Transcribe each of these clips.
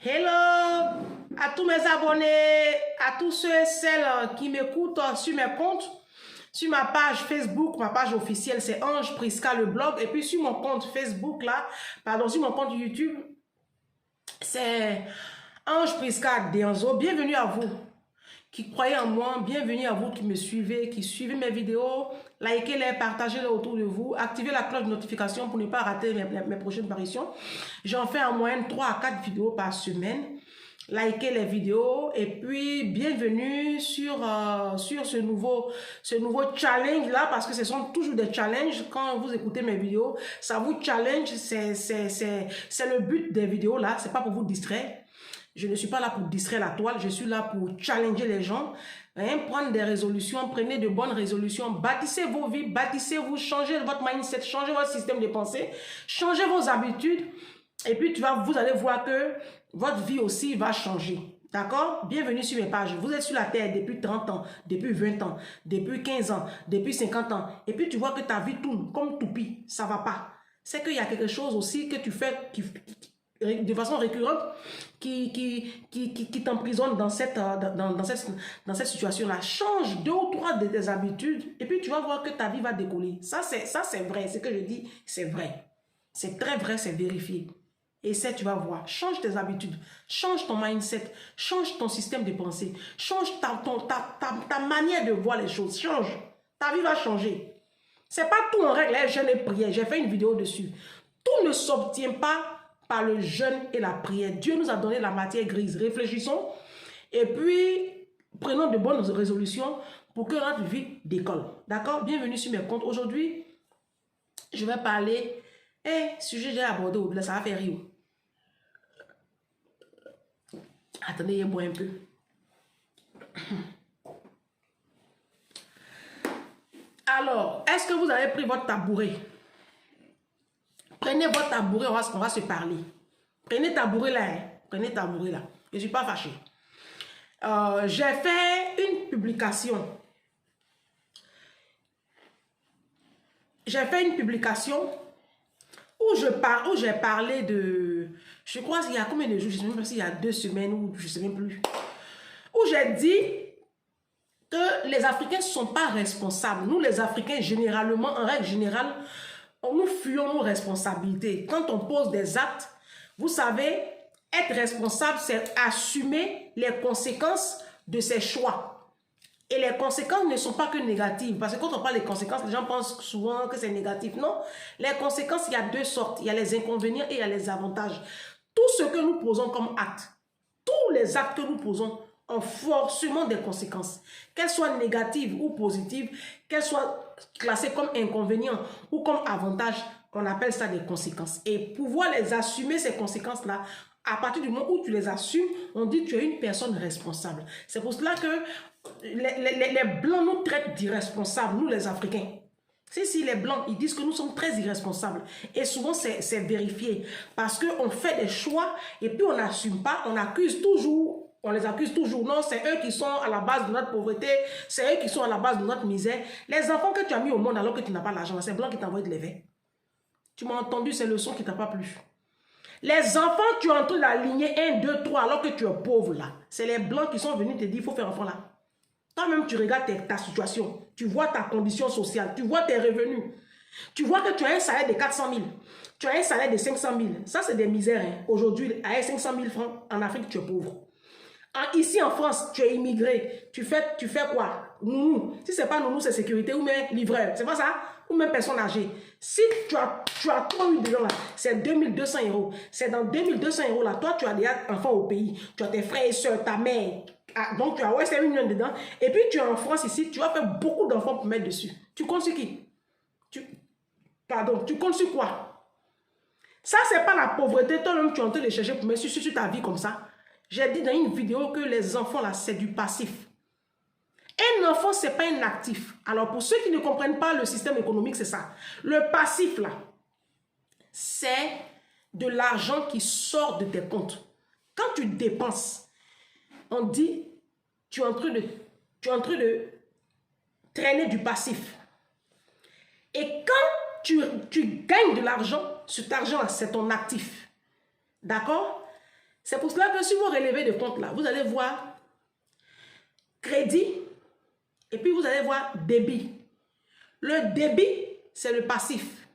Hello à tous mes abonnés, à tous ceux et celles qui m'écoutent sur mes comptes, sur ma page Facebook, ma page officielle, c'est Ange Prisca le blog, et puis sur mon compte Facebook là, pardon, sur mon compte YouTube, c'est Ange Prisca Denzo. Bienvenue à vous qui croyez en moi, bienvenue à vous qui me suivez, qui suivez mes vidéos, likez-les, partagez-les autour de vous, activez la cloche de notification pour ne pas rater mes prochaines apparitions. J'en fais en moyenne 3 à 4 vidéos par semaine. Likez les vidéos et puis bienvenue sur ce nouveau challenge là, parce que ce sont toujours des challenges. Quand vous écoutez mes vidéos, ça vous challenge, c'est le but des vidéos là, c'est pas pour vous distraire. Je ne suis pas là pour distraire la toile, je suis là pour challenger les gens, hein, prendre des résolutions, prenez de bonnes résolutions, bâtissez vos vies, bâtissez-vous, changez votre mindset, changez votre système de pensée, changez vos habitudes, et puis vous allez voir que votre vie aussi va changer. D'accord? Bienvenue sur mes pages. Vous êtes sur la terre depuis 30 ans, depuis 20 ans, depuis 15 ans, depuis 50 ans, et puis tu vois que ta vie tourne comme toupie, ça ne va pas. C'est qu'il y a quelque chose aussi que tu fais de façon récurrente qui t'emprisonne dans cette situation-là. Change 2 ou 3 de tes habitudes et puis tu vas voir que ta vie va décoller. Ça, c'est vrai. Ce que je dis, c'est vrai. C'est très vrai, c'est vérifié. Et ça, tu vas voir. Change tes habitudes. Change ton mindset. Change ton système de pensée. Change ta manière de voir les choses. Change. Ta vie va changer. C'est pas tout en règle. Je n'ai prié. J'ai fait une vidéo dessus. Tout ne s'obtient pas par le jeûne et la prière. Dieu nous a donné la matière grise. Réfléchissons et puis prenons de bonnes résolutions pour que notre vie décolle. D'accord? Bienvenue sur mes comptes. Aujourd'hui, je vais parler sujet que j'ai abordé au-delà, ça va faire rire. Attendez, je bois un peu. Alors, est-ce que vous avez pris votre tabouret? Prenez votre tabouret, on va se parler. Prenez tabouret là, hein? Prenez tabouret là. Je ne suis pas fâchée. J'ai fait une publication. J'ai fait une publication où j'ai parlé de... Je crois qu'il y a combien de jours? Je ne sais même pas s'il y a 2 semaines ou je ne sais même plus. Où j'ai dit que les Africains ne sont pas responsables. Nous, les Africains, généralement, en règle générale, nous fuyons nos responsabilités. Quand on pose des actes, vous savez, être responsable, c'est assumer les conséquences de ses choix. Et les conséquences ne sont pas que négatives. Parce que quand on parle des conséquences, les gens pensent souvent que c'est négatif. Non, les conséquences, il y a 2 sortes. Il y a les inconvénients et il y a les avantages. Tout ce que nous posons comme acte, tous les actes que nous posons ont forcément des conséquences. Qu'elles soient négatives ou positives, qu'elles soient classées comme inconvénients ou comme avantages, on appelle ça des conséquences. Et pouvoir les assumer, ces conséquences-là, à partir du moment où tu les assumes, on dit que tu es une personne responsable. C'est pour cela que les Blancs nous traitent d'irresponsables, nous les Africains. Si les Blancs, ils disent que nous sommes très irresponsables. Et souvent, c'est vérifié. Parce qu'on fait des choix et puis on n'assume pas, on accuse toujours. On les accuse toujours. Non, c'est eux qui sont à la base de notre pauvreté. C'est eux qui sont à la base de notre misère. Les enfants que tu as mis au monde alors que tu n'as pas l'argent, c'est Blanc qui t'a envoyé de l'éveil. Tu m'as entendu, c'est le son qui t'a pas plu. Les enfants, tu es en train d'aligner 1, 2, 3 alors que tu es pauvre là. C'est les Blancs qui sont venus te dire, il faut faire enfant là. Toi-même, tu regardes ta situation. Tu vois ta condition sociale. Tu vois tes revenus. Tu vois que tu as un salaire de 400 000. Tu as un salaire de 500 000. Ça, c'est des misères. Hein. Aujourd'hui, avec 500 000 francs, en Afrique, tu es pauvre. Ici en France, tu es immigré, tu fais quoi? Nounou. Si ce n'est pas nounou, c'est sécurité ou même livreur. C'est pas ça? Ou même personne âgée. Si tu as trop eu dedans là, c'est 2200 €. C'est dans 2200 € là, toi tu as des enfants au pays. Tu as tes frères et soeurs, ta mère. Donc tu as Western Union dedans. Et puis tu es en France ici, tu vas faire beaucoup d'enfants pour mettre dessus. Tu comptes sur qui? Tu comptes sur quoi? Ça, c'est pas la pauvreté. Toi-même, tu es en train de chercher pour mettre sur ta vie comme ça. J'ai dit dans une vidéo que les enfants, là, c'est du passif. Un enfant, ce n'est pas un actif. Alors, pour ceux qui ne comprennent pas le système économique, c'est ça. Le passif, là, c'est de l'argent qui sort de tes comptes. Quand tu dépenses, on dit, tu es en train de traîner du passif. Et quand tu gagnes de l'argent, cet argent-là, c'est ton actif. D'accord? C'est pour cela que si vous relevez de compte là, vous allez voir crédit et puis vous allez voir débit. Le débit, c'est le passif.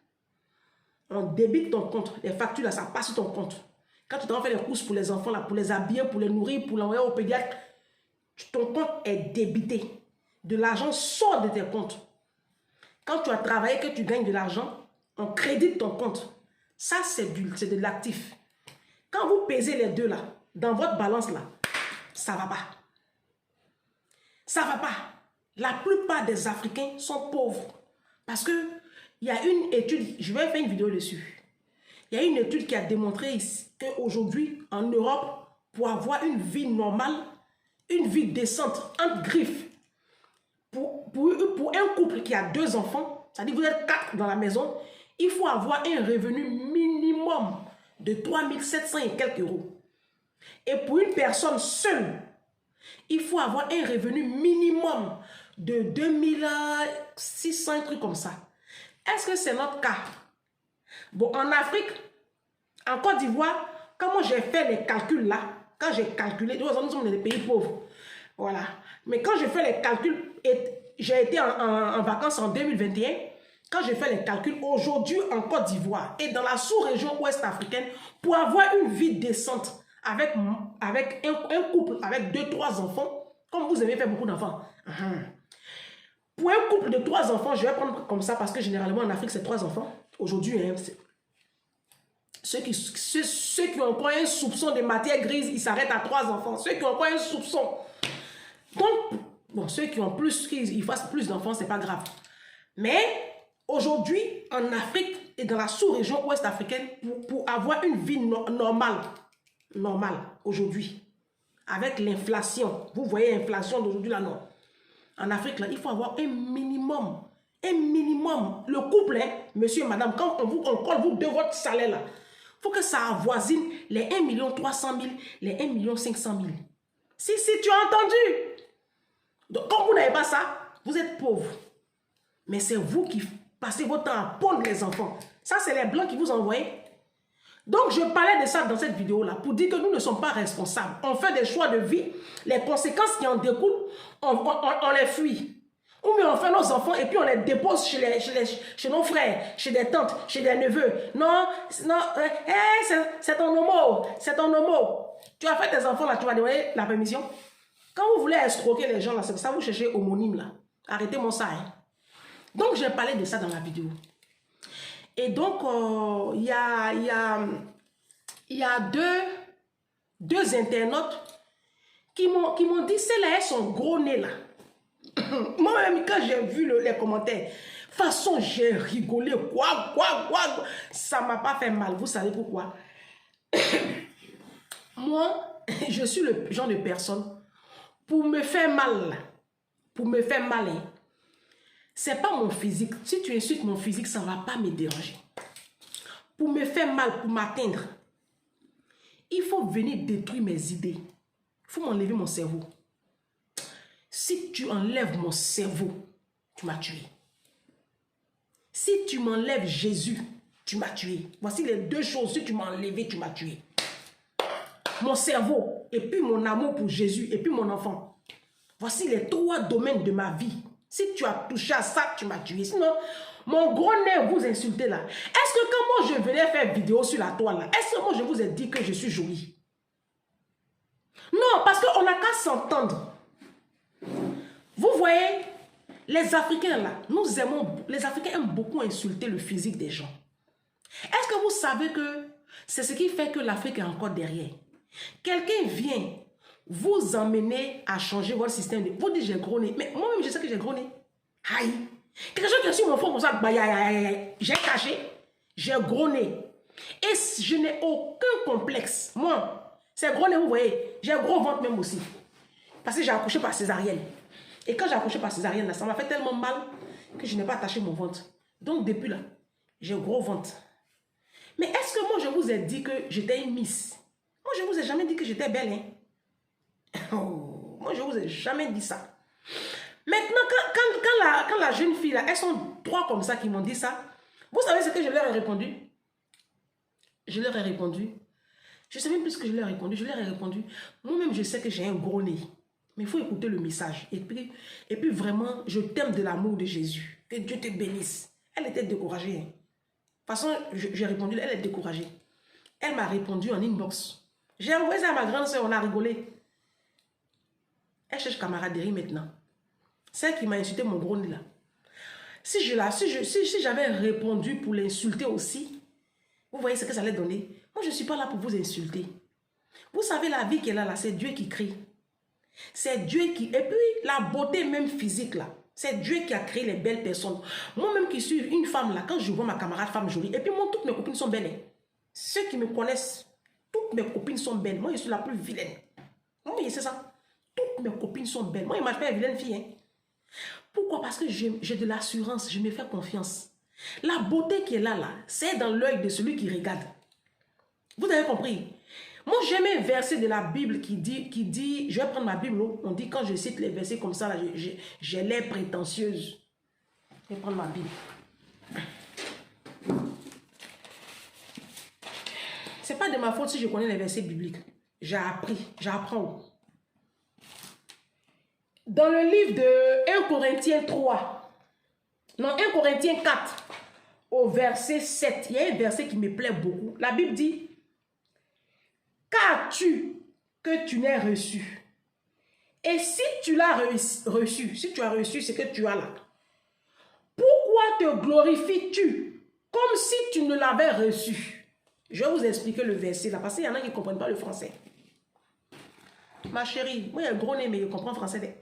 On débite ton compte. Les factures là, ça passe sur ton compte. Quand tu t'en fais les courses pour les enfants là, pour les habiller, pour les nourrir, pour l'envoyer au pédiatre, ton compte est débité. De l'argent sort de tes comptes. Quand tu as travaillé, que tu gagnes de l'argent, on crédite ton compte. Ça, c'est de l'actif. Quand vous pesez les deux là, dans votre balance là, ça ne va pas. Ça ne va pas. La plupart des Africains sont pauvres. Parce que il y a une étude, je vais faire une vidéo dessus. Il y a une étude qui a démontré qu'aujourd'hui, en Europe, pour avoir une vie normale, une vie décente, entre griffes, pour un couple qui a 2 enfants, c'est-à-dire vous êtes 4 dans la maison, il faut avoir un revenu minimum de 3700 et quelques euros. Et pour une personne seule, il faut avoir un revenu minimum de 2600, un truc comme ça. Est-ce que c'est notre cas? Bon, en Afrique, en Côte d'Ivoire, comment j'ai fait les calculs là, quand j'ai calculé, nous sommes dans des pays pauvres, voilà. Mais quand je fais les calculs, j'ai été en vacances en 2021, quand j'ai fait les calculs, aujourd'hui en Côte d'Ivoire et dans la sous-région ouest africaine, pour avoir une vie décente avec un couple avec 2-3 enfants, comme vous avez fait beaucoup d'enfants, pour un couple de 3 enfants, je vais prendre comme ça parce que généralement en Afrique c'est 3 enfants. Aujourd'hui, hein, ceux qui ont encore un soupçon de matière grise, ils s'arrêtent à 3 enfants. Ceux qui ont encore un soupçon. Donc, bon, ceux qui ont plus, ils fassent plus d'enfants, c'est pas grave. Mais aujourd'hui, en Afrique et dans la sous-région ouest africaine, pour avoir une vie normale aujourd'hui, avec l'inflation, vous voyez l'inflation d'aujourd'hui là, non. En Afrique, là, il faut avoir un minimum. Le couple, hein, monsieur et madame, quand on colle vous de votre salaire là, il faut que ça avoisine les 1 300 000, les 1 500 000. Si tu as entendu. Donc, comme vous n'avez pas ça, vous êtes pauvre. Mais c'est vous qui passez votre temps à pondre les enfants. Ça, c'est les blancs qui vous envoient. Donc, je parlais de ça dans cette vidéo-là pour dire que nous ne sommes pas responsables. On fait des choix de vie. Les conséquences qui en découlent, on les fuit. Ou bien on fait nos enfants et puis on les dépose chez nos frères, chez des tantes, chez des neveux. Non, c'est ton homo, c'est ton homo. Tu as fait tes enfants là, tu vas donner la permission. Quand vous voulez escroquer les gens là, c'est ça, vous cherchez homonyme là. Arrêtez-moi ça. Hein. Donc, j'ai parlé de ça dans la vidéo. Et donc, il y a deux internautes qui m'ont dit, celles-là, elles sont gros nez là. Moi-même, quand j'ai vu les commentaires, de toute façon, j'ai rigolé. Quoi. Ça ne m'a pas fait mal. Vous savez pourquoi? Moi, je suis le genre de personne, pour me faire mal, hein, c'est pas mon physique. Si tu insultes mon physique, ça ne va pas me déranger. Pour me faire mal, pour m'atteindre, il faut venir détruire mes idées. Il faut m'enlever mon cerveau. Si tu enlèves mon cerveau, tu m'as tué. Si tu m'enlèves Jésus, tu m'as tué. Voici les 2 choses. Si tu m'as enlevé, tu m'as tué. Mon cerveau, et puis mon amour pour Jésus, et puis mon enfant. Voici les 3 domaines de ma vie. Si tu as touché à ça, tu m'as tué. Sinon, mon gros nez vous insultez là. Est-ce que quand moi je venais faire vidéo sur la toile là, est-ce que moi je vous ai dit que je suis jolie? Non, parce qu'on n'a qu'à s'entendre. Vous voyez, les Africains là, les Africains aiment beaucoup insulter le physique des gens. Est-ce que vous savez que c'est ce qui fait que l'Afrique est encore derrière? Quelqu'un vient vous emmener à changer votre système de... Vous dites j'ai gros nez, mais moi-même je sais que j'ai gros nez. Aïe! Quelque chose qui est sur mon front comme ça, j'ai caché, j'ai gros nez. Et je n'ai aucun complexe. Moi, c'est gros nez, vous voyez, j'ai un gros ventre même aussi. Parce que j'ai accouché par césarienne. Et quand j'ai accouché par césarienne, là, ça m'a fait tellement mal que je n'ai pas attaché mon ventre. Donc depuis là, j'ai un gros ventre. Mais est-ce que moi je vous ai dit que j'étais une miss? Moi je vous ai jamais dit que j'étais belle. Hein? Oh, moi je vous ai jamais dit ça. Maintenant, quand la jeune fille là, elles sont 3 comme ça qui m'ont dit ça. Vous savez ce que je leur ai répondu? Je Je ne sais même plus ce que je leur ai répondu. Je leur ai répondu, moi-même, je sais que j'ai un gros nez. Mais il faut écouter le message. Et puis vraiment, je t'aime de l'amour de Jésus. Que Dieu te bénisse. Elle était découragée. Hein. De toute façon, j'ai répondu, elle est découragée. Elle m'a répondu en inbox. J'ai envoyé ça à ma grande soeur, on a rigolé. Elle cherche camaraderie maintenant. Celle qui m'a insulté mon gros nez là. Si j'avais répondu pour l'insulter aussi, vous voyez ce que ça allait donner. Moi, je ne suis pas là pour vous insulter. Vous savez, la vie qu'elle a là, c'est Dieu qui crée. C'est Dieu qui... Et puis, la beauté même physique là, c'est Dieu qui a créé les belles personnes. Moi-même qui suis une femme là, quand je vois ma camarade femme jolie, et puis moi, toutes mes copines sont belles. Hein. Ceux qui me connaissent, toutes mes copines sont belles. Moi, je suis la plus vilaine. Oui, c'est ça. Toutes mes copines sont belles. Moi, il m'a fait une vilaine fille. Hein. Pourquoi? Parce que j'ai de l'assurance, je me fais confiance. La beauté qui est là, c'est dans l'œil de celui qui regarde. Vous avez compris? Moi, j'aime un verset de la Bible qui dit, je vais prendre ma Bible, on dit quand je cite les versets comme ça, j'ai l'air prétentieuse. Je vais prendre ma Bible. C'est pas de ma faute si je connais les versets bibliques. J'ai appris, j'apprends. Dans le livre de 1 Corinthiens 3, non, 1 Corinthiens 4, au verset 7, il y a un verset qui me plaît beaucoup. La Bible dit, qu'as-tu que tu n'aies reçu? Et si tu l'as reçu, si tu as reçu ce que tu as là, pourquoi te glorifies-tu comme si tu ne l'avais reçu? Je vais vous expliquer le verset là, parce qu'il y en a qui ne comprennent pas le français. Ma chérie, moi, il y a un gros nez, mais je comprends français.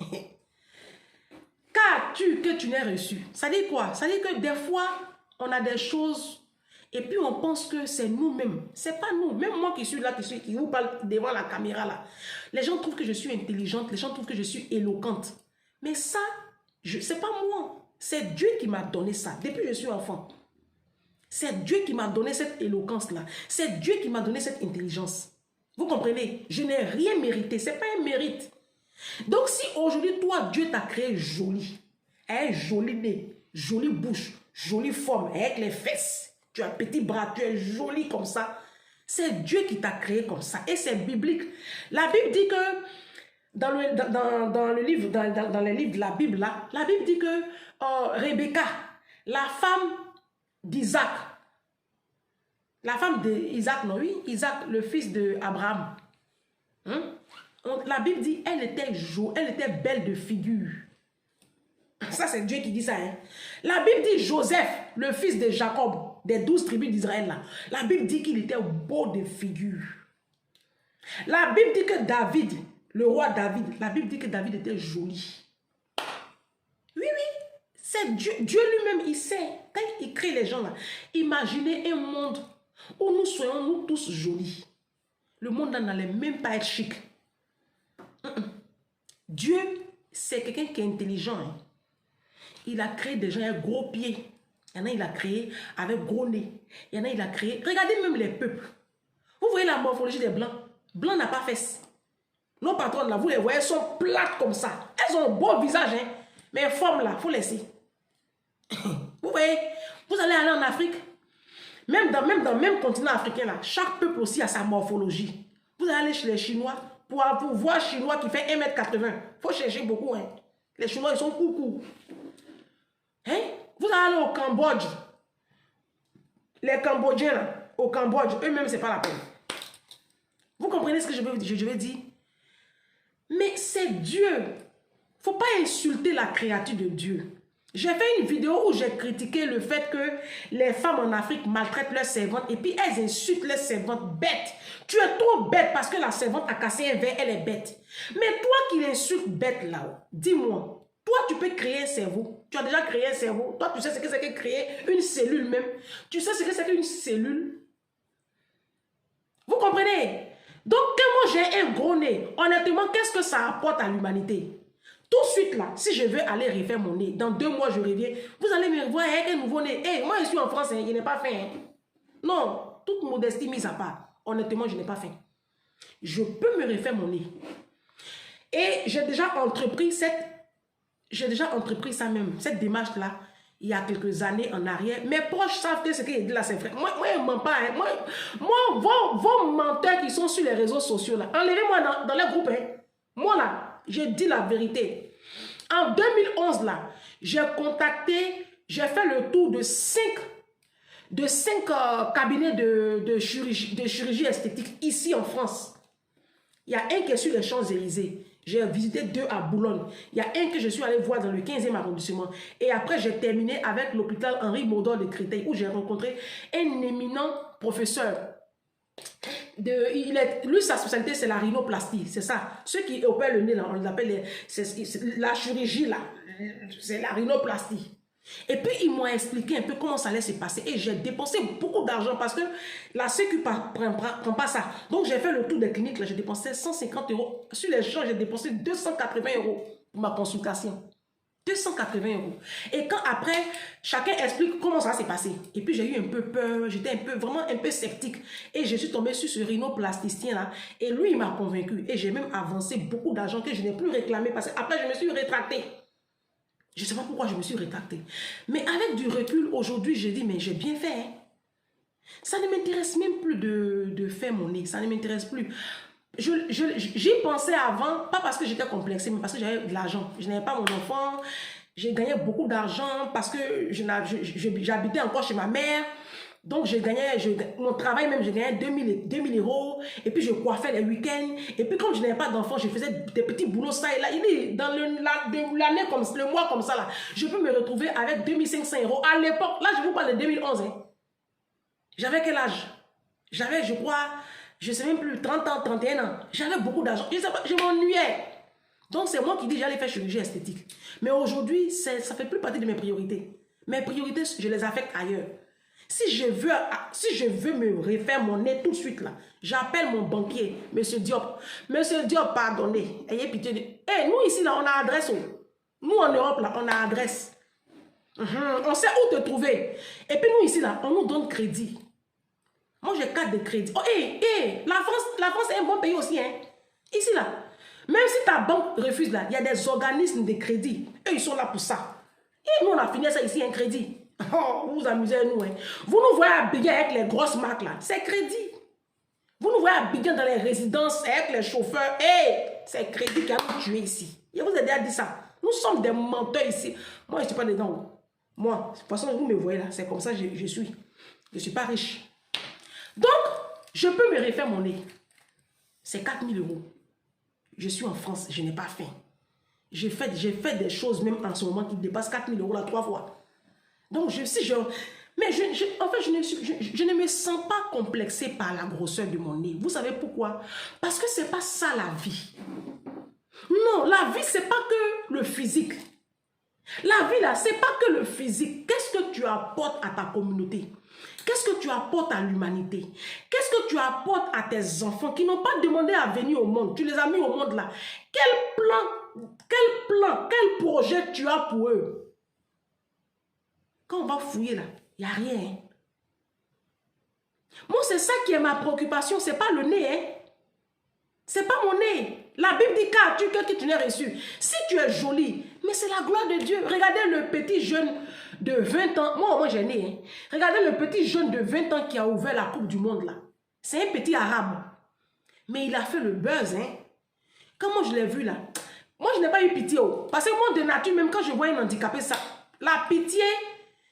Qu'as-tu que tu n'aies reçu? Ça dit quoi? Ça dit que des fois, on a des choses et puis on pense que c'est nous-mêmes. C'est pas nous. Même moi qui suis là, qui vous parle devant la caméra là. Les gens trouvent que je suis intelligente, les gens trouvent que je suis éloquente. Mais ça, c'est pas moi. C'est Dieu qui m'a donné ça depuis que je suis enfant. C'est Dieu qui m'a donné cette éloquence-là. C'est Dieu qui m'a donné cette intelligence. Vous comprenez? Je n'ai rien mérité. Ce n'est pas un mérite. Donc, si aujourd'hui, toi, Dieu t'a créé joli, un joli nez, jolie bouche, jolie forme, avec les fesses, tu as petit bras, tu es joli comme ça, c'est Dieu qui t'a créé comme ça. Et c'est biblique. La Bible dit que, dans les livres de la Bible, là, la Bible dit que Rebecca, la femme d'Isaac, non, oui, Isaac, le fils d'Abraham. La Bible dit, elle était belle de figure. Ça, c'est Dieu qui dit ça. Hein? La Bible dit, Joseph, le fils de Jacob, des 12 tribus d'Israël. La Bible dit qu'il était beau de figure. La Bible dit que David, le roi David, la Bible dit que David était joli. Oui, oui, c'est Dieu. Dieu lui-même, il sait. Quand il crée les gens là, imaginez un monde où nous soyons nous tous jolis. Le monde n'allait même pas être chic. Dieu, c'est quelqu'un qui est intelligent. Hein. Il a créé des gens avec gros pieds. Il y en a, il a créé avec gros nez. Il y en a, il a créé... Regardez même les peuples. Vous voyez la morphologie des Blancs. Blanc n'a pas fesses. Nos patronnes, là, vous les voyez, sont plates comme ça. Elles ont un beau visage, hein. Mais forme, là, il faut laisser. Vous voyez, vous allez aller en Afrique. Même dans le même continent africain, là, chaque peuple aussi a sa morphologie. Vous allez aller chez les Chinois. Pour voir un Chinois qui fait 1,80 m, il faut chercher beaucoup. Hein. Les Chinois, ils sont coucou. Hein? Vous allez au Cambodge. Les Cambodgiens, là, au Cambodge, eux-mêmes, ce n'est pas la peine. Vous comprenez ce que je veux dire? Mais c'est Dieu. Il ne faut pas insulter la créature de Dieu. J'ai fait une vidéo où j'ai critiqué le fait que les femmes en Afrique maltraitent leurs servantes et puis elles insultent leurs servantes bêtes. Tu es trop bête parce que la servante a cassé un verre, elle est bête. Mais toi qui l'insultes bête là, dis-moi, toi tu peux créer un cerveau. Tu as déjà créé un cerveau. Toi tu sais ce que c'est que créer une cellule même. Tu sais ce que c'est qu'une cellule. Vous comprenez? Donc quand moi j'ai un gros nez, honnêtement, qu'est-ce que ça apporte à l'humanité? Tout de suite là, si je veux aller refaire mon nez, dans 2 mois je reviens, vous allez me voir avec un nouveau nez. Hey, moi je suis en France, hein, je n'ai pas faim. Hein. Non, toute modestie mise à part, honnêtement je n'ai pas faim. Je peux me refaire mon nez. Et j'ai déjà entrepris ça même, cette démarche là, il y a quelques années en arrière. Mes proches savent que ce qu'il dit là, c'est vrai. Moi, je ne mens pas. Hein. Vos menteurs qui sont sur les réseaux sociaux, là, enlevez-moi dans les groupes. Hein. Moi, là, je dis la vérité. En 2011, là, j'ai fait le tour de 5 cabinets de chirurgie esthétique ici en France. Il y a un qui est sur les Champs-Élysées. J'ai visité 2 à Boulogne. Il y a un que je suis allé voir dans le 15e arrondissement. Et après, j'ai terminé avec l'hôpital Henri Maudor de Créteil, où j'ai rencontré un éminent professeur. Lui, sa spécialité, c'est la rhinoplastie. C'est ça. Ceux qui opèrent le nez, là, on les appelle la chirurgie, là. C'est la rhinoplastie. Et puis, ils m'ont expliqué un peu comment ça allait se passer. Et j'ai dépensé beaucoup d'argent parce que la Sécu ne prend pas ça. Donc, j'ai fait le tour des cliniques. J'ai dépensé 150 €. Sur les gens, j'ai dépensé 280 € pour ma consultation. 280 €. Et quand après, chacun explique comment ça s'est passé. Et puis, j'ai eu un peu peur. J'étais vraiment un peu sceptique. Et je suis tombée sur ce rhinoplasticien-là. Et lui, il m'a convaincu. Et j'ai même avancé beaucoup d'argent que je n'ai plus réclamé. Parce qu'après, je me suis rétractée. Je ne sais pas pourquoi je me suis rétractée. Mais avec du recul, aujourd'hui, j'ai dit, mais j'ai bien fait. Hein. Ça ne m'intéresse même plus de faire mon nez. Ça ne m'intéresse plus. J'y pensais avant, pas parce que j'étais complexée, mais parce que j'avais de l'argent. Je n'avais pas mon enfant. J'ai gagné beaucoup d'argent parce que j'habitais encore chez ma mère. Donc, mon travail même, je gagnais 2000 €. Et puis, je coiffais les week-ends. Et puis, comme je n'avais pas d'enfant, je faisais des petits boulots, ça et là. Il dit, dans l'année, le mois comme ça, là, je peux me retrouver avec 2500 €. À l'époque, là, je vous parle de 2011. Hein. J'avais quel âge? J'avais, je crois, je ne sais même plus, 30 ans, 31 ans. J'avais beaucoup d'argent. Je m'ennuyais. Donc, c'est moi qui dis, j'allais faire chirurgie esthétique. Mais aujourd'hui, ça ne fait plus partie de mes priorités. Mes priorités, je les affecte ailleurs. Si je veux me refaire mon nez tout de suite, là, j'appelle mon banquier, Monsieur Diop. Monsieur Diop, pardonnez, ayez pitié de... Hey, nous ici, là, on a adresse. Nous, en Europe, là, on a adresse. On sait où te trouver. Et puis, nous ici, là, on nous donne crédit. Moi, j'ai 4 de crédit. Oh, la France est un bon pays aussi, hein. Ici, là, même si ta banque refuse, là, il y a des organismes de crédit. Eux, ils sont là pour ça. Et nous, on a fini ça ici, un crédit. Oh, vous vous amusez, nous. Hein. Vous nous voyez habiller avec les grosses marques, là. C'est crédit. Vous nous voyez habiller dans les résidences avec les chauffeurs. C'est crédit qui a nous tué ici. Je vous ai déjà dit ça. Nous sommes des menteurs ici. Moi, je ne suis pas dedans. Moi, de toute façon, vous me voyez là. C'est comme ça que je suis. Je ne suis pas riche. Donc, je peux me refaire mon nez. C'est 4000 €. Je suis en France. Je n'ai pas faim. J'ai fait des choses même en ce moment qui dépassent 4000 € là 3 fois. Donc, mais en fait, je ne me sens pas complexée par la grosseur de mon nez. Vous savez pourquoi? Parce que ce n'est pas ça la vie. Non, la vie, ce n'est pas que le physique. La vie, là, ce n'est pas que le physique. Qu'est-ce que tu apportes à ta communauté? Qu'est-ce que tu apportes à l'humanité? Qu'est-ce que tu apportes à tes enfants qui n'ont pas demandé à venir au monde? Tu les as mis au monde là. Quel projet tu as pour eux? Quand on va fouiller là, il n'y a rien. Moi, c'est ça qui est ma préoccupation. Ce n'est pas le nez. Hein. Ce n'est pas mon nez. La Bible dit qu'as-tu que tu n'es reçu. Si tu es jolie, mais c'est la gloire de Dieu. Regardez le petit jeune de 20 ans. Moi j'ai né. Hein. Regardez le petit jeune de 20 ans qui a ouvert la Coupe du Monde là. C'est un petit arabe. Mais il a fait le buzz. Hein. Comment je l'ai vu là? Moi, je n'ai pas eu pitié. Oh. Parce que moi, de nature, même quand je vois un handicapé, ça, la pitié...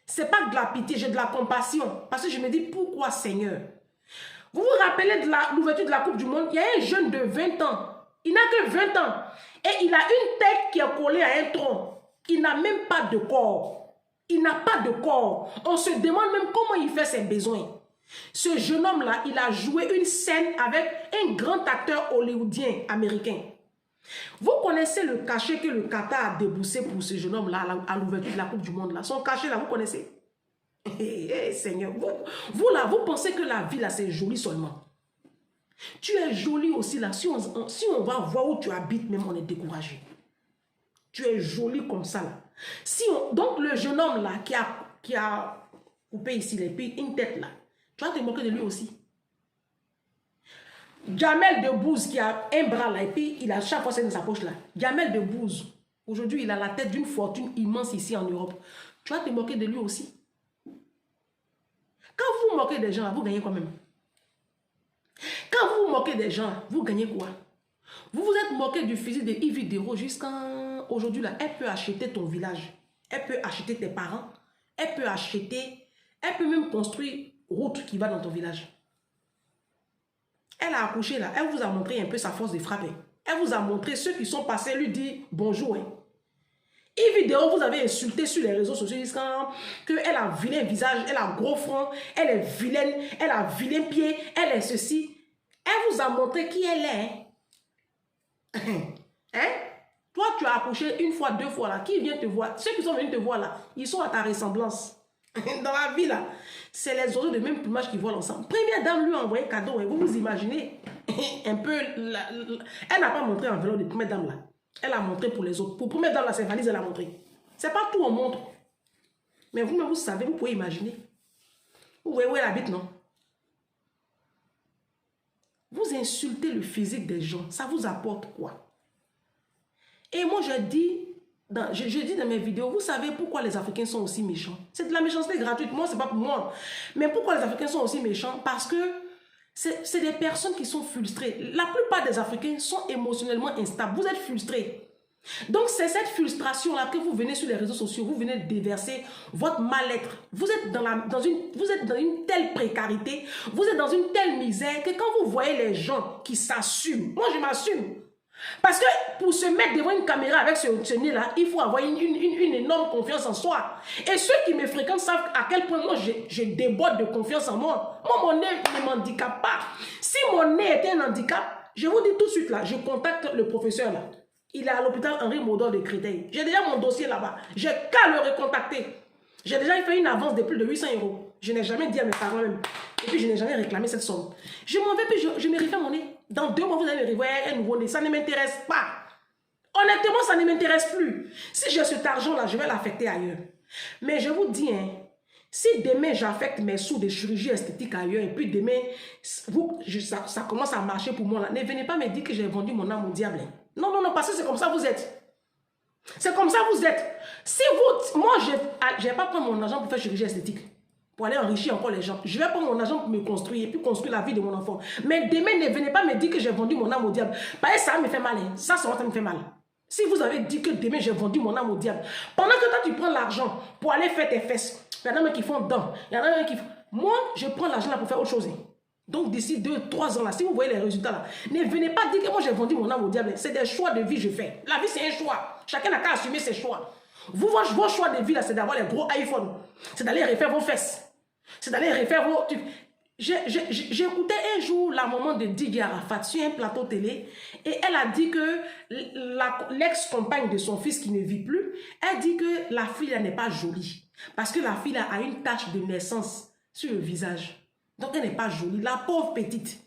C'est pas de la pitié, j'ai de la compassion. Parce que je me dis, pourquoi Seigneur? Vous vous rappelez de l'ouverture de la Coupe du Monde? Il y a un jeune de 20 ans. Il n'a que 20 ans. Et il a une tête qui est collée à un tronc. Il n'a même pas de corps. Il n'a pas de corps. On se demande même comment il fait ses besoins. Ce jeune homme-là, il a joué une scène avec un grand acteur hollywoodien américain. Vous connaissez le cachet que le Qatar a déboursé pour ce jeune homme-là à l'ouverture de la Coupe du Monde là. Son cachet là, vous connaissez? Seigneur, vous là, vous pensez que la vie là, c'est joli seulement. Tu es joli aussi là. Si on va voir où tu habites, même on est découragé. Tu es joli comme ça là. Donc le jeune homme là qui a coupé ici les pieds, une tête là, tu vas te moquer de lui aussi. Jamel Debbouze qui a un bras là et puis il a chaque fois c'est dans sa poche là. Jamel Debbouze, aujourd'hui il a la tête d'une fortune immense ici en Europe. tu vas te moquer de lui aussi. Quand vous vous moquez des gens, vous gagnez quoi même? Quand vous vous moquez des gens, vous gagnez quoi? Vous vous êtes moqué du physique de Yves Dero jusqu'à aujourd'hui là. Elle peut acheter ton village. Elle peut acheter tes parents. Elle peut acheter. Elle peut même construire route qui va dans ton village. Elle a accouché là. Elle vous a montré un peu sa force de frappe. Elle vous a montré ceux qui sont passés lui dire bonjour. Yves Dero, vous avez insulté sur les réseaux sociaux jusqu'à qu'elle a vilain visage, elle a gros front, elle est vilaine, elle a vilain pied, elle est ceci. Elle vous a montré qui elle est. Hein? Toi, tu as accouché une fois, deux fois là. Qui vient te voir? Ceux qui sont venus te voir là, ils sont à ta ressemblance. Dans la vie là, c'est les oiseaux de même plumage qui volent ensemble. Première dame lui a envoyé cadeau. Et vous vous imaginez un peu. Elle n'a pas montré en vélo de première dame là. Elle a montré pour les autres. Pour première dame là, ses valises, elle a montré. C'est pas tout on montre. Mais vous-même, vous savez, vous pouvez imaginer. Vous voyez où elle habite, non? Vous insultez le physique des gens. Ça vous apporte quoi? Et moi, je dis dans mes vidéos, vous savez pourquoi les Africains sont aussi méchants? C'est de la méchanceté gratuite. Moi, c'est pas pour moi. Mais pourquoi les Africains sont aussi méchants? Parce que c'est des personnes qui sont frustrées. La plupart des Africains sont émotionnellement instables. Vous êtes frustrés. Donc, c'est cette frustration-là que vous venez sur les réseaux sociaux, vous venez déverser votre mal-être. Vous êtes dans une telle précarité, vous êtes dans une telle misère que quand vous voyez les gens qui s'assument, moi je m'assume. Parce que pour se mettre devant une caméra avec ce nez-là, il faut avoir une énorme confiance en soi. Et ceux qui me fréquentent savent à quel point moi je déborde de confiance en moi. Moi, mon nez ne m'handicape pas. Si mon nez était un handicap, je vous dis tout de suite là, je contacte le professeur là. Il est à l'hôpital Henri Maudor de Créteil. J'ai déjà mon dossier là-bas. J'ai qu'à le recontacter. J'ai déjà fait une avance de plus de 800 €. Je n'ai jamais dit à mes parents même. Et puis je n'ai jamais réclamé cette somme. Je m'en vais, puis je me refais mon nez. Dans 2 mois, vous allez me revoir un nouveau nez. Ça ne m'intéresse pas. Honnêtement, ça ne m'intéresse plus. Si j'ai cet argent-là, je vais l'affecter ailleurs. Mais je vous dis, hein, si demain j'affecte mes sous de chirurgie esthétique ailleurs, et puis demain, ça commence à marcher pour moi, là, ne venez pas me dire que j'ai vendu mon âme au diable. Non, non, non, parce que c'est comme ça vous êtes. C'est comme ça vous êtes. Si vous... Moi, je ne vais pas prendre mon argent pour faire chirurgie esthétique. Pour aller enrichir encore les gens. Je vais prendre mon argent pour me construire et puis construire la vie de mon enfant. Mais demain, ne venez pas me dire que j'ai vendu mon âme au diable. Parce que ça me fait mal. Hein. Ça me fait mal. Si vous avez dit que demain, j'ai vendu mon âme au diable. Pendant que toi, tu prends l'argent pour aller faire tes fesses. Il y en a qui font dents. Il y en a qui font... Moi, je prends l'argent là pour faire autre chose. Hein. Donc, d'ici 2-3 ans, là, si vous voyez les résultats, là, ne venez pas dire que moi, j'ai vendu mon âme au diable. C'est des choix de vie que je fais. La vie, c'est un choix. Chacun n'a qu'à assumer ses choix. Vous, vos choix de vie, là, c'est d'avoir les gros iPhones. C'est d'aller refaire vos fesses. C'est d'aller refaire vos... J'ai écouté un jour la maman de Didier Arafat sur un plateau télé et elle a dit que l'ex-compagne de son fils qui ne vit plus, elle dit que la fille n'est pas jolie. Parce que la fille a une tache de naissance sur le visage. Donc, elle n'est pas jolie. La pauvre petite.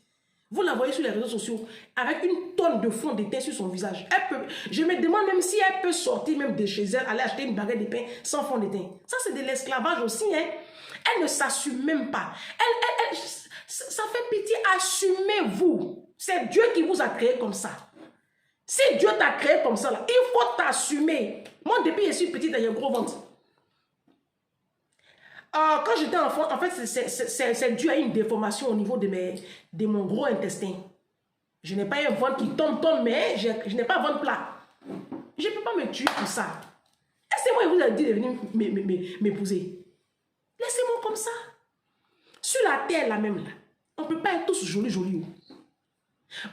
Vous la voyez sur les réseaux sociaux avec une tonne de fond de teint sur son visage. Je me demande même si elle peut sortir même de chez elle, aller acheter une baguette de pain sans fond de teint. Ça, c'est de l'esclavage aussi. Hein? Elle ne s'assume même pas. Ça fait pitié. Assumez-vous. C'est Dieu qui vous a créé comme ça. Si Dieu t'a créé comme ça, là, il faut t'assumer. Moi, depuis que je suis petite, j'ai un gros ventre. Quand j'étais enfant, en fait, c'est dû à une déformation au niveau de mon gros intestin. Je n'ai pas un ventre qui tombe, mais je n'ai pas un ventre plat. Je ne peux pas me tuer pour ça. Laissez-moi, il vous a dit de venir m'épouser. Laissez-moi comme ça. Sur la terre, là même, là, on ne peut pas être tous jolis.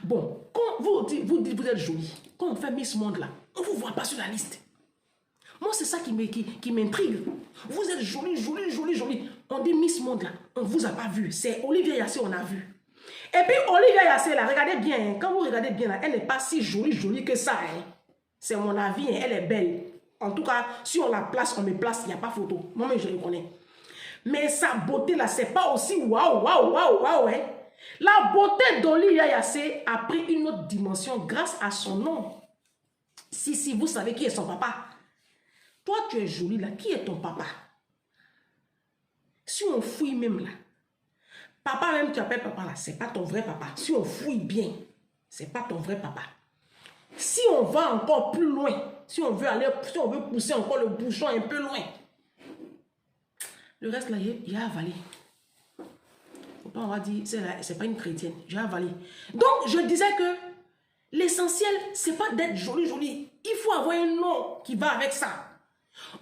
Bon, quand vous dites vous êtes jolis, quand on fait Miss Monde, là, on ne vous voit pas sur la liste. Moi, c'est ça qui m'intrigue. Vous êtes jolie. On dit Miss Monde, là. On ne vous a pas vu. C'est Olivia Yassé, on a vu. Et puis, Olivia Yassé, là, regardez bien. Hein. Quand vous regardez bien, là, elle n'est pas si jolie que ça. Hein. C'est mon avis. Hein. Elle est belle. En tout cas, si on la place, on me place, il n'y a pas photo. Moi-même, je le connais. Mais sa beauté, là, c'est pas aussi waouh. Hein. La beauté d'Olivia Yassé a pris une autre dimension grâce à son nom. Si, vous savez qui est son papa. Toi, tu es jolie là. Qui est ton papa? Si on fouille même là, papa même tu appelles papa là, c'est pas ton vrai papa. Si on fouille bien, c'est pas ton vrai papa. Si on va encore plus loin, si on veut pousser encore le bouchon un peu loin, Le reste là, il a avalé. On va dire, c'est pas une chrétienne. J'ai avalé. Donc, je disais que l'essentiel, c'est pas d'être jolie. Il faut avoir un nom qui va avec ça.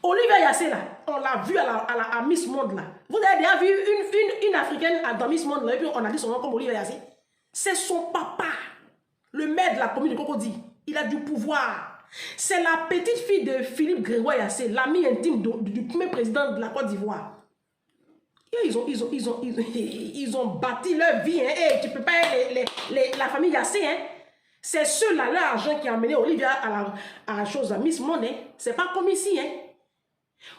Olivia Yassé, là, on l'a vu à Miss Monde, là. Vous avez déjà vu une Africaine dans Miss Monde, là, et puis on a dit son nom comme Olivia Yassé. C'est son papa, le maire de la commune de Cocody. Il a du pouvoir. C'est la petite fille de Philippe Grégoire Yassé, l'ami intime du premier président de la Côte d'Ivoire. Ils ont bâti leur vie. Hein. Hey, tu peux pas être la famille Yassé. Hein. C'est ceux-là, l'argent qui a amené Olivia à la chose à Miss Monde. Hein. C'est pas comme ici. Hein.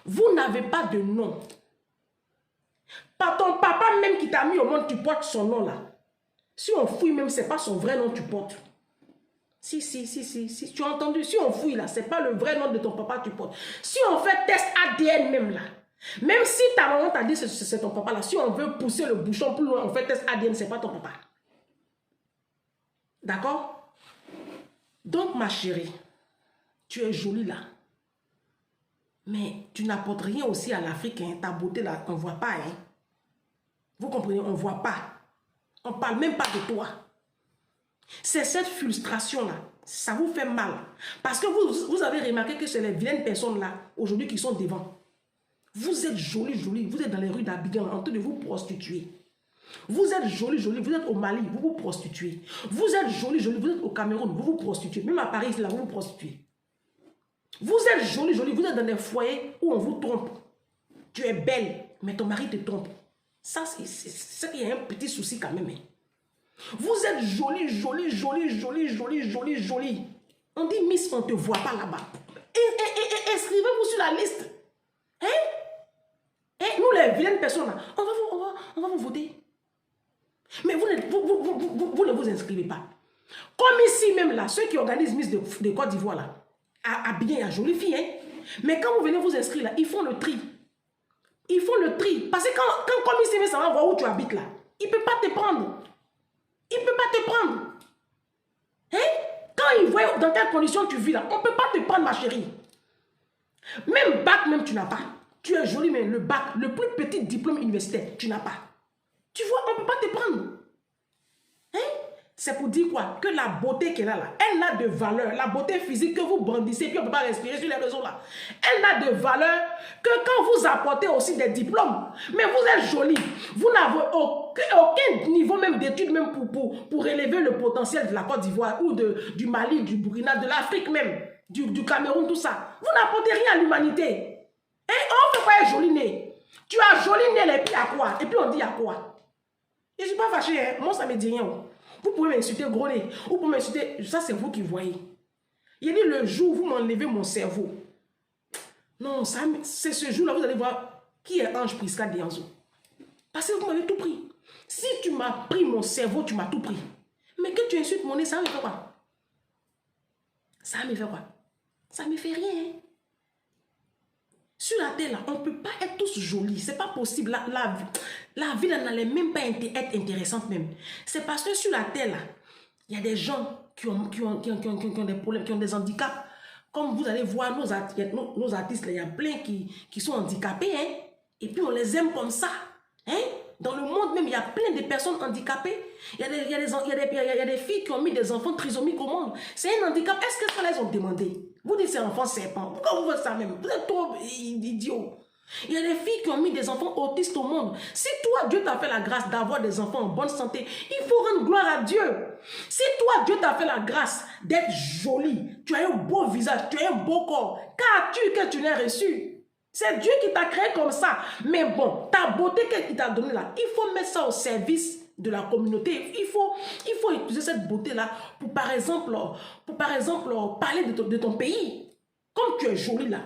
Vous n'avez pas de nom. Par ton papa même qui t'a mis au monde, tu portes son nom là. Si on fouille même, c'est pas son vrai nom que tu portes. Si, tu as entendu, si on fouille là, c'est pas le vrai nom de ton papa que tu portes. Si on fait test ADN même là, même si ta maman t'a dit que c'est ton papa là, si on veut pousser le bouchon plus loin, on fait test ADN, c'est pas ton papa. D'accord? Donc ma chérie, tu es jolie là. Mais tu n'apportes rien aussi à l'Afrique. Hein. Ta beauté là, on ne voit pas. Hein. Vous comprenez? On ne voit pas. On ne parle même pas de toi. C'est cette frustration-là. Ça vous fait mal. Parce que vous avez remarqué que c'est les vilaines personnes-là, aujourd'hui, qui sont devant. Vous êtes jolie. Vous êtes dans les rues d'Abidjan en train de vous prostituer. Vous êtes jolie. Vous êtes au Mali, vous vous prostituez. Vous êtes jolie. Vous êtes au Cameroun, vous vous prostituez. Même à Paris, là, vous vous prostituez. Vous êtes jolie. Vous êtes dans des foyers où on vous trompe. Tu es belle, mais ton mari te trompe. Ça, c'est qu'il y a un petit souci quand même. Hein. Vous êtes jolie. On dit, Miss, on ne te voit pas là-bas. Inscrivez-vous sur la liste. Hein? Et nous, les vilaines personnes, là, on va vous voter. Mais vous ne vous inscrivez pas. Comme ici même, là, ceux qui organisent Miss de Côte d'Ivoire, là, à bien, à jolie fille, hein? Mais quand vous venez vous inscrire, là, ils font le tri. Ils font le tri. Parce que quand comme ici, ça va voir où tu habites, là, il ne peut pas te prendre. Hein? Quand ils voient dans quelles conditions tu vis là, on ne peut pas te prendre, ma chérie. Même bac, même tu n'as pas. Tu es jolie, mais le bac, le plus petit diplôme universitaire, tu n'as pas. Tu vois, on ne peut pas te prendre. Hein? C'est pour dire quoi? Que la beauté qu'elle a là, elle a de valeur. La beauté physique que vous brandissez, puis on ne peut pas respirer sur les réseaux là. Elle n'a de valeur que quand vous apportez aussi des diplômes. Mais vous êtes jolie. Vous n'avez aucun niveau même d'études même pour élever le potentiel de la Côte d'Ivoire ou du Mali, du Burkina, de l'Afrique même, du Cameroun, tout ça. Vous n'apportez rien à l'humanité. Et on ne peut pas être joli nez. Tu as joli nez, et puis à quoi? Et puis on dit à quoi? Je ne suis pas fâchée, hein? Moi ça ne me dit rien. Vous pouvez m'insulter gros nez. Vous pouvez m'insulter, ça c'est vous qui voyez. Il dit le jour où vous m'enlevez mon cerveau. Non, c'est ce jour-là, vous allez voir qui est Ange Prisca Dianzo. Parce que vous m'avez tout pris. Si tu m'as pris mon cerveau, tu m'as tout pris. Mais que tu insultes mon nez, ça me fait quoi? Ça me fait quoi? Ça me fait rien. Hein? Sur la terre, là, on ne peut pas être tous jolis. Ce n'est pas possible. La vie n'allait même pas être intéressante même. C'est parce que sur la terre, là, il y a des gens qui ont des problèmes, qui ont des handicaps. Comme vous allez voir nos artistes, il y a plein qui sont handicapés. Hein? Et puis on les aime comme ça. Hein? Dans le monde même, il y a plein de personnes handicapées. Il y a des filles qui ont mis des enfants trisomiques au monde. C'est un handicap. Est-ce que ça les ont demandé? Vous dites c'est un enfant serpent. Pourquoi vous faites ça même? Vous êtes trop idiot. Il y a des filles qui ont mis des enfants autistes au monde. Si toi, Dieu t'a fait la grâce d'avoir des enfants en bonne santé, il faut rendre gloire à Dieu. Si toi, Dieu t'a fait la grâce d'être jolie, tu as un beau visage, tu as un beau corps, qu'as-tu que tu n'aies reçu? C'est Dieu qui t'a créé comme ça. Mais bon, ta beauté qu'il t'a donnée là, il faut mettre ça au service de la communauté. Il faut utiliser cette beauté-là pour par exemple parler de ton pays. Comme tu es jolie là.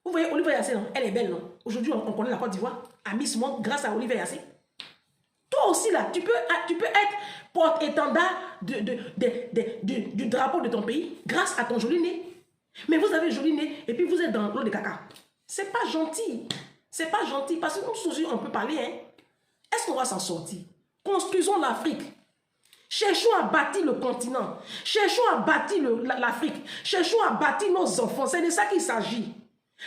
Vous voyez, Olivia Yassé, elle est belle, non? Aujourd'hui, on connaît la Côte d'Ivoire à Miss Monde grâce à Olivia Yassé. Toi aussi là, tu peux être porte-étendard du drapeau de ton pays grâce à ton joli nez. Mais vous avez joli nez et puis vous êtes dans l'eau de caca. C'est pas gentil. C'est pas gentil parce que nous aussi on peut parler. Hein? Est-ce qu'on va s'en sortir? Construisons l'Afrique. Cherchons à bâtir le continent. Cherchons à bâtir l'Afrique. Cherchons à bâtir nos enfants. C'est de ça qu'il s'agit.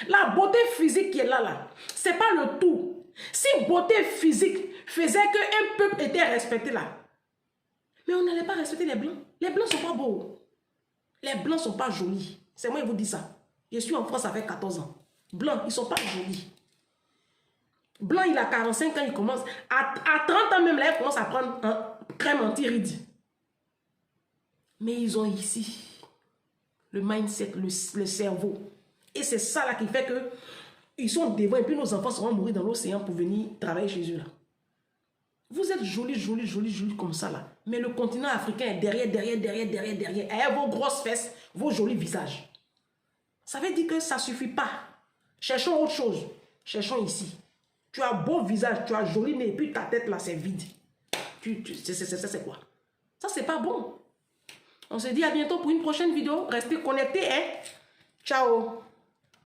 La beauté physique qui est là, c'est pas le tout. Si beauté physique faisait qu'un peuple était respecté là, mais on n'allait pas respecter les Blancs. Les Blancs ne sont pas beaux. Les Blancs ne sont pas jolis. C'est moi qui vous dis ça. Je suis en France avec 14 ans. Blancs, ils ne sont pas jolis. Blanc, il a 45 ans, il commence. À 30 ans même, là, il commence à prendre un crème anti-rides. Mais ils ont ici le mindset, le cerveau. Et c'est ça là qui fait que ils sont devant et puis nos enfants seront mourir dans l'océan pour venir travailler chez eux là. Vous êtes jolis, jolis, jolis, jolis comme ça là. Mais le continent africain est derrière. Avec vos grosses fesses, vos jolis visages. Ça veut dire que ça ne suffit pas. Cherchons autre chose. Cherchons ici. Tu as un beau visage, tu as un joli nez, et puis ta tête là, c'est vide. C'est quoi? Ça, c'est pas bon. On se dit à bientôt pour une prochaine vidéo. Restez connectés, hein? Ciao!